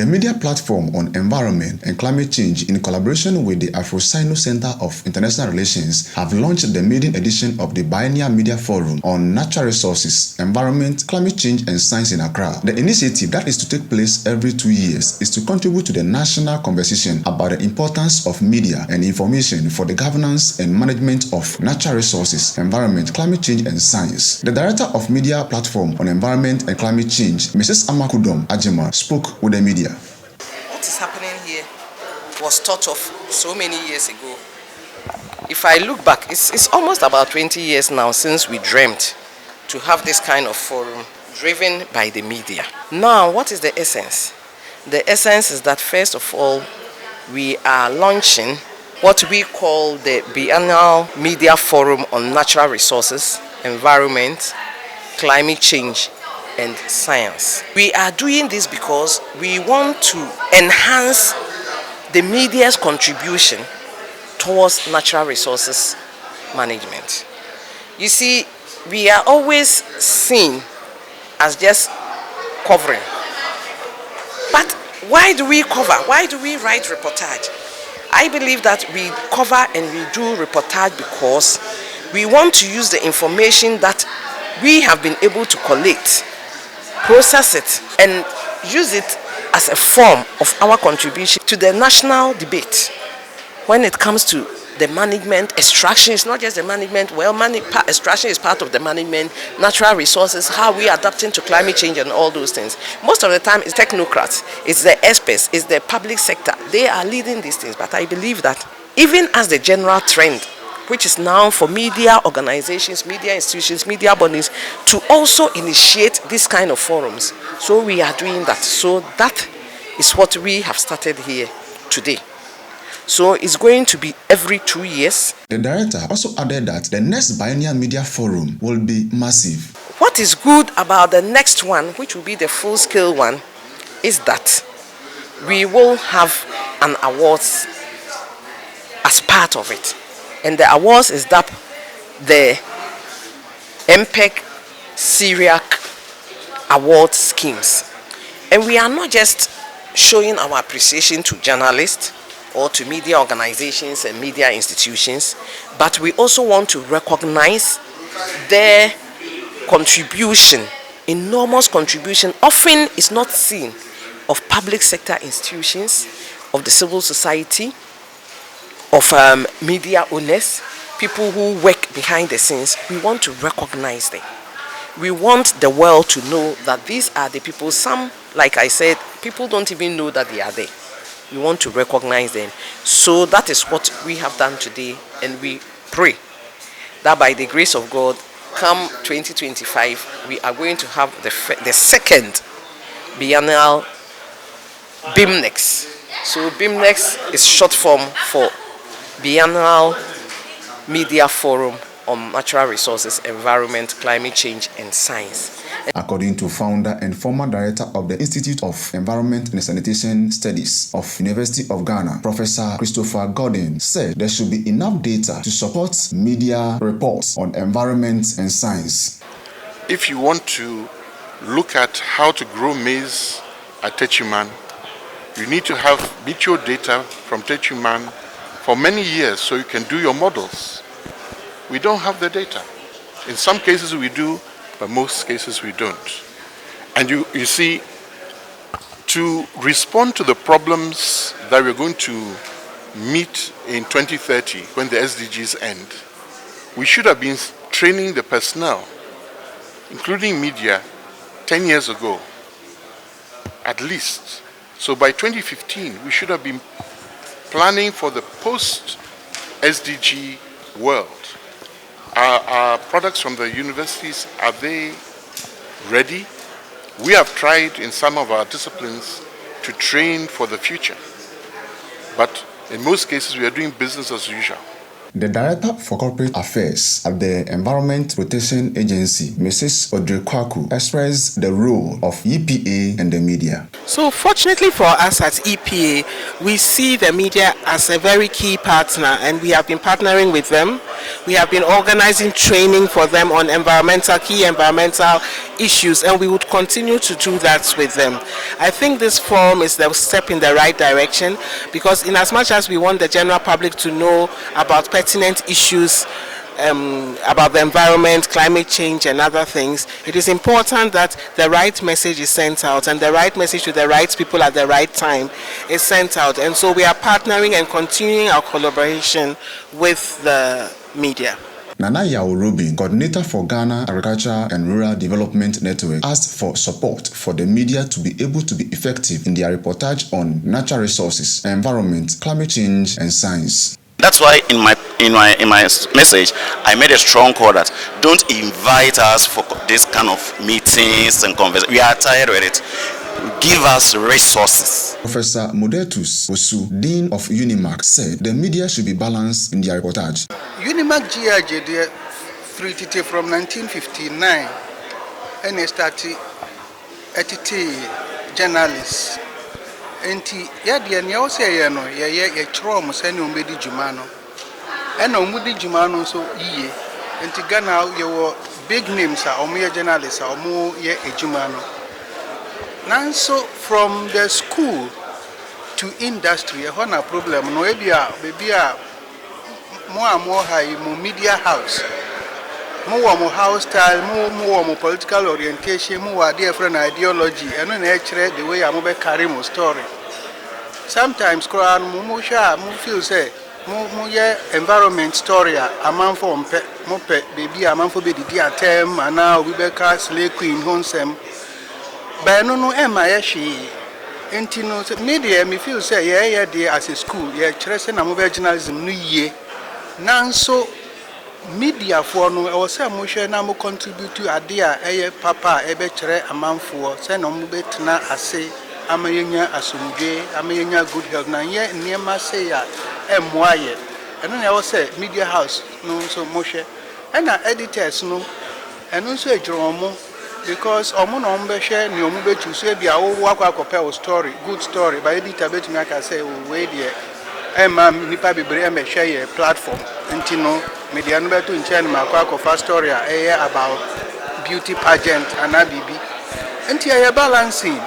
media platform on environment and climate change, in collaboration with the Afro-Sino Center of International Relations, have launched the maiden edition of the Biennial Media Forum on Natural Resources, Environment, Climate Change and Science in Accra. The initiative, that is to take place every 2 years, is to contribute to the national conversation about the importance of media and information for the governance and management of natural resources, environment, climate change and science. The Director of Media Platform on Environment and Climate Change, Mrs. Amakudom Ajima, spoke with the media. What is happening here was thought of so many years ago. If I look back, it's almost about 20 years now since we dreamt to have this kind of forum driven by the media. Now, what is the essence? The essence is that first of all, we are launching what we call the Biennial Media Forum on Natural Resources, Environment, Climate Change and Science. We are doing this because we want to enhance the media's contribution towards natural resources management. You see, we are always seen as just covering. But why do we cover? Why do we write reportage? I believe that we cover and we do reportage because we want to use the information that we have been able to collect, process it, and use it as a form of our contribution to the national debate. When it comes to the management, extraction is not just the management, extraction is part of the management, natural resources, how we are adapting to climate change and all those things. Most of the time it's technocrats, it's the experts, it's the public sector. They are leading these things, but I believe that even as the general trend, which is now for media organizations, media institutions, media bodies to also initiate this kind of forums. So we are doing that. So that is what we have started here today. So it's going to be every 2 years. The director also added that the next Biennial Media Forum will be massive. What is good about the next one, which will be the full-scale one, is that we will have an awards as part of it. And the awards is that the MPEC SIRIAC award schemes. And we are not just showing our appreciation to journalists or to media organizations and media institutions, but we also want to recognize their contribution, enormous contribution, often is not seen, of public sector institutions, of the civil society, of media owners, people who work behind the scenes. We want to recognize them. We want the world to know that these are the people. Some, like I said, people don't even know that they are there. We want to recognize them. So that is what we have done today, and we pray that by the grace of God, come 2025, we are going to have the second biennial BIM-NECS. So BIM-NECS is short form for Biennial Media Forum on Natural Resources, Environment, Climate Change and Science. According to founder and former director of the Institute of Environment and Sanitation Studies of University of Ghana, Professor Christopher Gordon, said there should be enough data to support media reports on environment and science. If you want to look at how to grow maize at Techiman, you need to have meteor data from Techiman for many years so you can do your models. We don't have the data. In some cases we do, but most cases we don't. And you see, to respond to the problems that we're going to meet in 2030 when the SDGs end, we should have been training the personnel, including media, 10 years ago, at least. So by 2015, we should have been planning for the post-SDG world. Our products from the universities, are they ready? We have tried in some of our disciplines to train for the future, but in most cases we are doing business as usual. The Director for Corporate Affairs at the Environment Protection Agency, Mrs. Audrey Kwaku, expressed the role of EPA and the media. So fortunately for us at EPA, we see the media as a very key partner, and we have been partnering with them. We have been organizing training for them on key environmental issues, and we would continue to do that with them. I think this forum is the step in the right direction, because in as much as we want the general public to know about pertinent issues about the environment, climate change and other things, it is important that the right message is sent out, and the right message to the right people at the right time is sent out. And so we are partnering and continuing our collaboration with the media. Nana Yao Rubin, coordinator for Ghana Agriculture and Rural Development Network, asked for support for the media to be able to be effective in their reportage on natural resources, environment, climate change and science. That's why in my message I made a strong call that don't invite us for this kind of meetings and conversations. We are tired with it. Give us resources. Professor Modetus Osu, Dean of UNIMAC, said the media should be balanced in their reportage. UNIMAC GIJ from 1959 and it started journalists. Enti ya de ne o se ye no ye chro mo se ne o medi djuma no e na o mudi djuma no so yiye enti Ghana ye wo big names a o mo ye journalists a o mo ye ejuma no nanso from the school to industry e ho na problem no e bia baby a mo high mo media house mo house style mo political orientation mo wa different ideology and na e kire the way am be carry mo story. Sometimes crowd mo feel say mo ye environment story a man for mo pe baby a man for be di atem ana we be ka slay queen honsem ba no e ma ye hwe enti no media me feel say ye dey as a school ye kire say na mo be journalism no yie nanso media for no I was say mo hwe na mo contribute to idea papa e be kire amanfo say no mo betena ase amayenya asumdwe amayenya good health na ye niema say ya emoaye eno na I was say media house no so mo hwe na editors no eno so ejiro mo because omo no mbe hwe ni omo be choose e bia wo akwa story good story by editor betumi aka say we dey nipa bebre e me hwe ye platform ntino media no beto nche ni makwa story about beauty pageant and abibi enti ya balancing